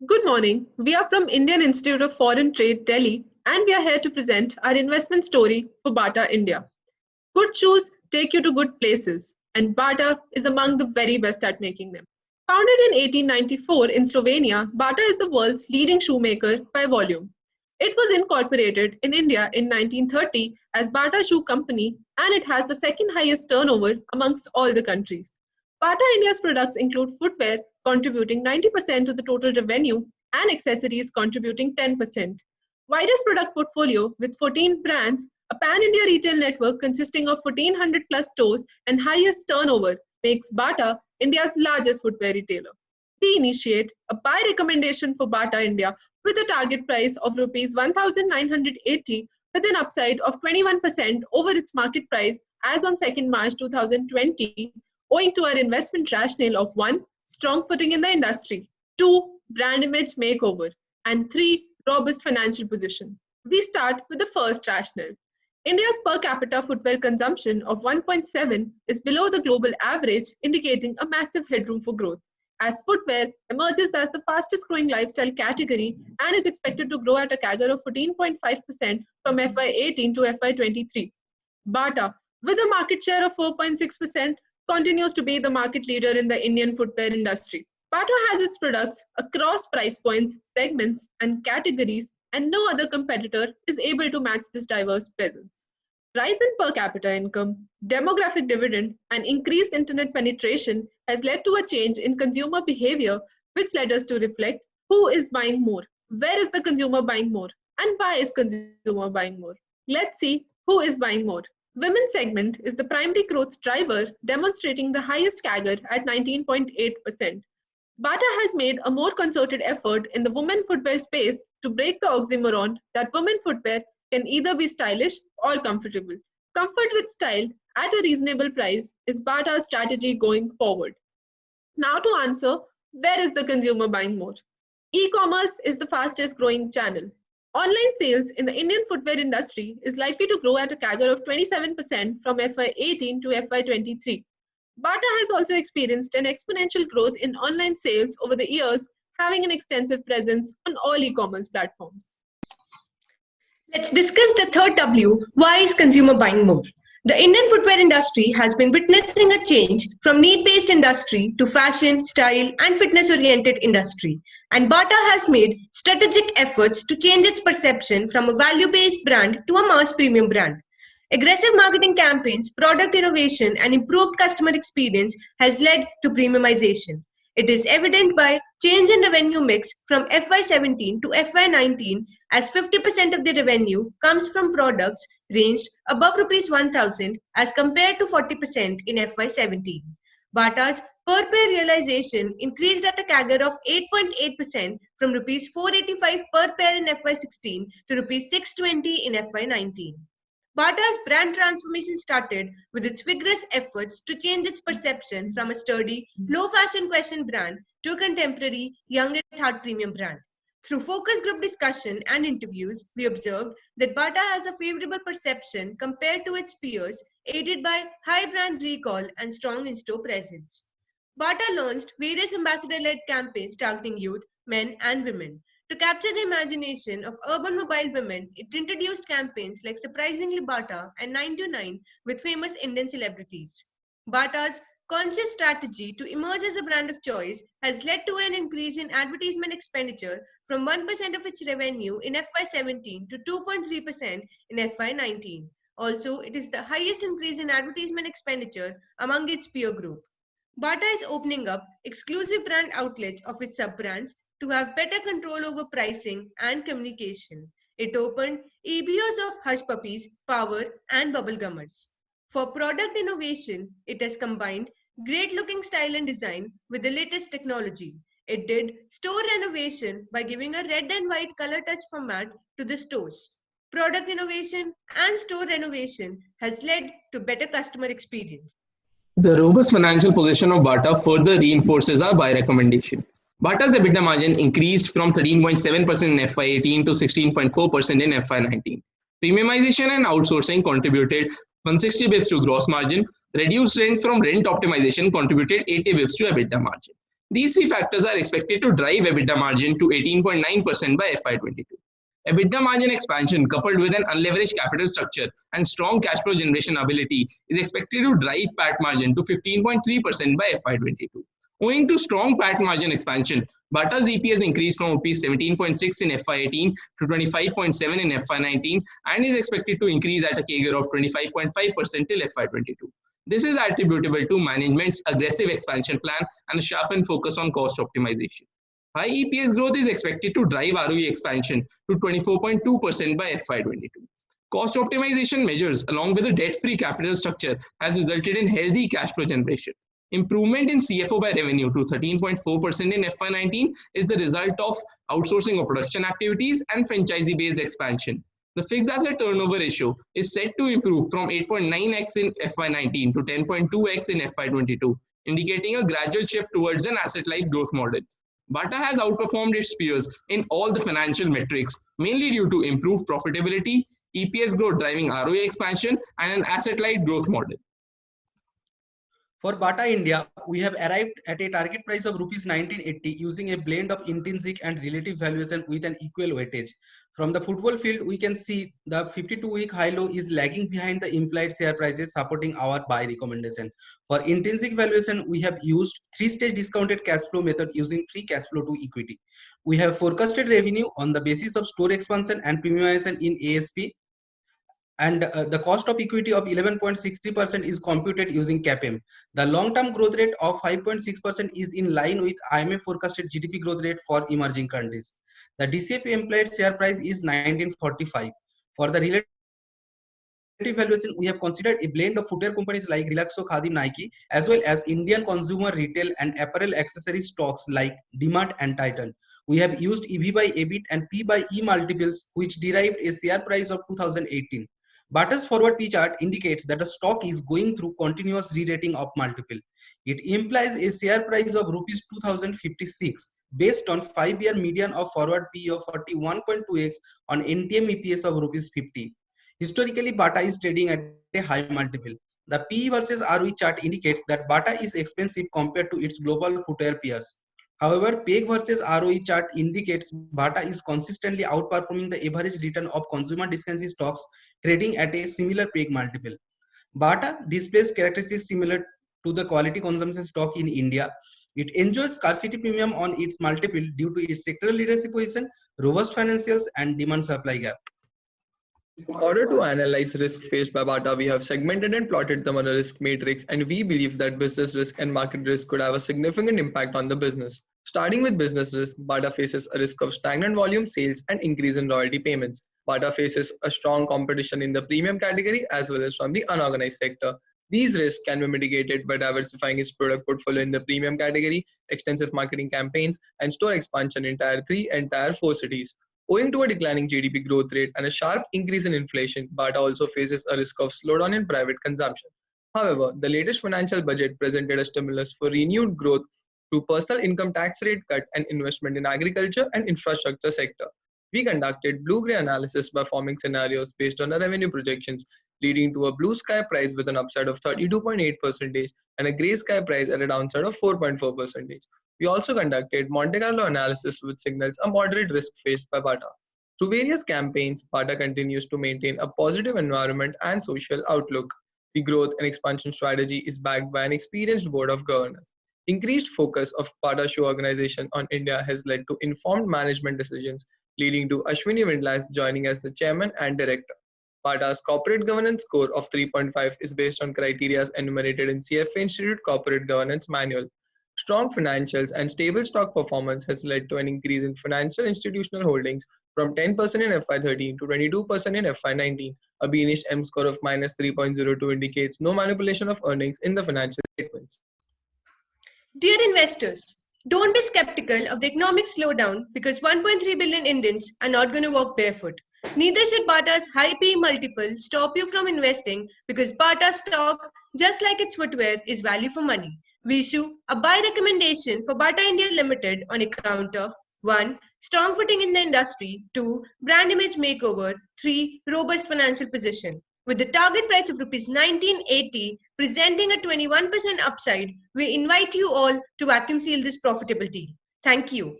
Good morning. We are from Indian Institute of Foreign Trade, Delhi, and we are here to present our investment story for Bata India. Good shoes take you to good places, and Bata is among the very best at making them. Founded in 1894 in Slovenia, Bata is the world's leading shoemaker by volume. It was incorporated in India in 1930 as Bata Shoe Company, and it has the second highest turnover amongst all the countries. Bata India's products include footwear, contributing 90% to the total revenue, and accessories contributing 10%. Widest product portfolio with 14 brands, a pan-India retail network consisting of 1,400 plus stores and highest turnover makes Bata India's largest footwear retailer. We initiate a buy recommendation for Bata India with a target price of rupees 1,980 with an upside of 21% over its market price as on 2nd March 2020, owing to our investment rationale of 1. Strong footing in the industry, 2. Brand image makeover, and 3. Robust financial position. We start with the first rationale. India's per capita footwear consumption of 1.7 is below the global average, indicating a massive headroom for growth, as footwear emerges as the fastest growing lifestyle category and is expected to grow at a CAGR of 14.5% from FY18 to FY23. Bata, with a market share of 4.6%, continues to be the market leader in the Indian footwear industry. Bata has its products across price points, segments, and categories, and no other competitor is able to match this diverse presence. Rise in per capita income, demographic dividend, and increased internet penetration has led to a change in consumer behavior, which led us to reflect who is buying more, where is the consumer buying more, and why is consumer buying more. Let's see who is buying more. Women's segment is the primary growth driver, demonstrating the highest CAGR at 19.8%. Bata has made a more concerted effort in the women footwear space to break the oxymoron that women footwear can either be stylish or comfortable. Comfort with style at a reasonable price is Bata's strategy going forward. Now to answer, where is the consumer buying more? E-commerce is the fastest growing channel. Online sales in the Indian footwear industry is likely to grow at a CAGR of 27% from FY18 to FY23. Bata has also experienced an exponential growth in online sales over the years, having an extensive presence on all e-commerce platforms. Let's discuss the third W, why is consumer buying more? The Indian footwear industry has been witnessing a change from need-based industry to fashion, style and fitness-oriented industry. And Bata has made strategic efforts to change its perception from a value-based brand to a mass premium brand. Aggressive marketing campaigns, product innovation and improved customer experience has led to premiumization. It is evident by change in revenue mix from FY17 to FY19 as 50% of the revenue comes from products ranged above Rs 1,000 as compared to 40% in FY17. Bata's per pair realization increased at a CAGR of 8.8% from Rs 485 per pair in FY16 to Rs 620 in FY19. Bata's brand transformation started with its vigorous efforts to change its perception from a sturdy, low-fashion question brand to a contemporary, young-at-heart premium brand. Through focus group discussion and interviews, we observed that Bata has a favorable perception compared to its peers, aided by high brand recall and strong in-store presence. Bata launched various ambassador-led campaigns targeting youth, men, and women. To capture the imagination of urban mobile women, it introduced campaigns like Surprisingly Bata and 9 to 9 with famous Indian celebrities. Bata's conscious strategy to emerge as a brand of choice has led to an increase in advertisement expenditure from 1% of its revenue in FY17 to 2.3% in FY19. Also, it is the highest increase in advertisement expenditure among its peer group. Bata is opening up exclusive brand outlets of its sub-brands to have better control over pricing and communication. It opened EBOs of Hush Puppies, Power and Bubblegummers. For product innovation, it has combined great-looking style and design with the latest technology. It did store renovation by giving a red and white color touch format to the stores. Product innovation and store renovation has led to better customer experience. The robust financial position of Bata further reinforces our buy recommendation. Bata's EBITDA margin increased from 13.7% in FY18 to 16.4% in FY19. Premiumization and outsourcing contributed 160 bps to gross margin. Reduced rent from rent optimization contributed 80 bps to EBITDA margin. These three factors are expected to drive EBITDA margin to 18.9% by FY22. EBITDA margin expansion coupled with an unleveraged capital structure and strong cash flow generation ability is expected to drive PAT margin to 15.3% by FY22. Owing to strong PAT margin expansion, Bata's EPS increased from rupees 17.6 in FY18 to 25.7 in FY19 and is expected to increase at a CAGR of 25.5% till FY22. This is attributable to management's aggressive expansion plan and a sharpened focus on cost optimization. High EPS growth is expected to drive ROE expansion to 24.2% by FY22. Cost optimization measures along with a debt-free capital structure has resulted in healthy cash flow generation. Improvement in CFO by revenue to 13.4% in FY19 is the result of outsourcing of production activities and franchisee-based expansion. The fixed asset turnover ratio is set to improve from 8.9x in FY19 to 10.2x in FY22, indicating a gradual shift towards an asset-light growth model. Bata has outperformed its peers in all the financial metrics, mainly due to improved profitability, EPS growth driving ROE expansion, and an asset-light growth model. For Bata India, we have arrived at a target price of rupees 1980 using a blend of intrinsic and relative valuation with an equal weightage. From the football field, we can see the 52-week high low is lagging behind the implied share prices, supporting our buy recommendation. For intrinsic valuation, we have used three-stage discounted cash flow method using free cash flow to equity. We have forecasted revenue on the basis of store expansion and premiumization in ASP. And the cost of equity of 11.63% is computed using CAPM. The long-term growth rate of 5.6% is in line with IMF forecasted GDP growth rate for emerging countries. The DCF implied share price is 1945. For the relative valuation, we have considered a blend of footwear companies like Relaxo, Khadim, Nike, as well as Indian consumer retail and apparel accessory stocks like DMart and Titan. We have used EV by EBIT and P by E multiples, which derived a share price of 2018. Bata's forward P chart indicates that the stock is going through continuous re-rating of multiple. It implies a share price of rupees 2056 based on 5-year median of forward P of 41.2x on NTM EPS of rupees 50. Historically, Bata is trading at a high multiple. The P versus ROE chart indicates that Bata is expensive compared to its global footwear peers. However, PEG versus ROE chart indicates Bata is consistently outperforming the average return of consumer discretionary stocks trading at a similar PEG multiple. Bata displays characteristics similar to the quality consumption stock in India. It enjoys scarcity premium on its multiple due to its sectoral leadership position, robust financials, and demand-supply gap. In order to analyze risk faced by Bata, we have segmented and plotted them on a risk matrix, and we believe that business risk and market risk could have a significant impact on the business. Starting with business risk, Bata faces a risk of stagnant volume sales and increase in royalty payments. Bata faces a strong competition in the premium category as well as from the unorganized sector. These risks can be mitigated by diversifying its product portfolio in the premium category, extensive marketing campaigns, and store expansion in Tier 3 and Tier 4 cities. Owing to a declining GDP growth rate and a sharp increase in inflation, Bata also faces a risk of slowdown in private consumption. However, the latest financial budget presented a stimulus for renewed growth through personal income tax rate cut and investment in agriculture and infrastructure sector. We conducted blue-gray analysis by forming scenarios based on the revenue projections, leading to a blue sky price with an upside of 32.8% and a gray sky price at a downside of 4.4%. We also conducted Monte Carlo analysis, which signals a moderate risk faced by Bata. Through various campaigns, Bata continues to maintain a positive environment and social outlook. The growth and expansion strategy is backed by an experienced board of governors. Increased focus of Bata Shoe organization on India has led to informed management decisions, leading to Ashwini Windlas joining as the chairman and director. Bata's corporate governance score of 3.5 is based on criteria enumerated in CFA Institute Corporate Governance Manual. Strong financials and stable stock performance has led to an increase in financial institutional holdings from 10% in FY13 to 22% in FY19. A Beanish M score of -3.02 indicates no manipulation of earnings in the financial statements. Dear investors, don't be skeptical of the economic slowdown because 1.3 billion Indians are not going to walk barefoot. Neither should Bata's high PE multiple stop you from investing because Bata stock, just like its footwear, is value for money. We issue a buy recommendation for Bata India Limited on account of 1. Strong footing in the industry, 2. Brand image makeover, 3. Robust financial position. With the target price of rupees 1980, presenting a 21% upside, we invite you all to vacuum seal this profitable deal. Thank you.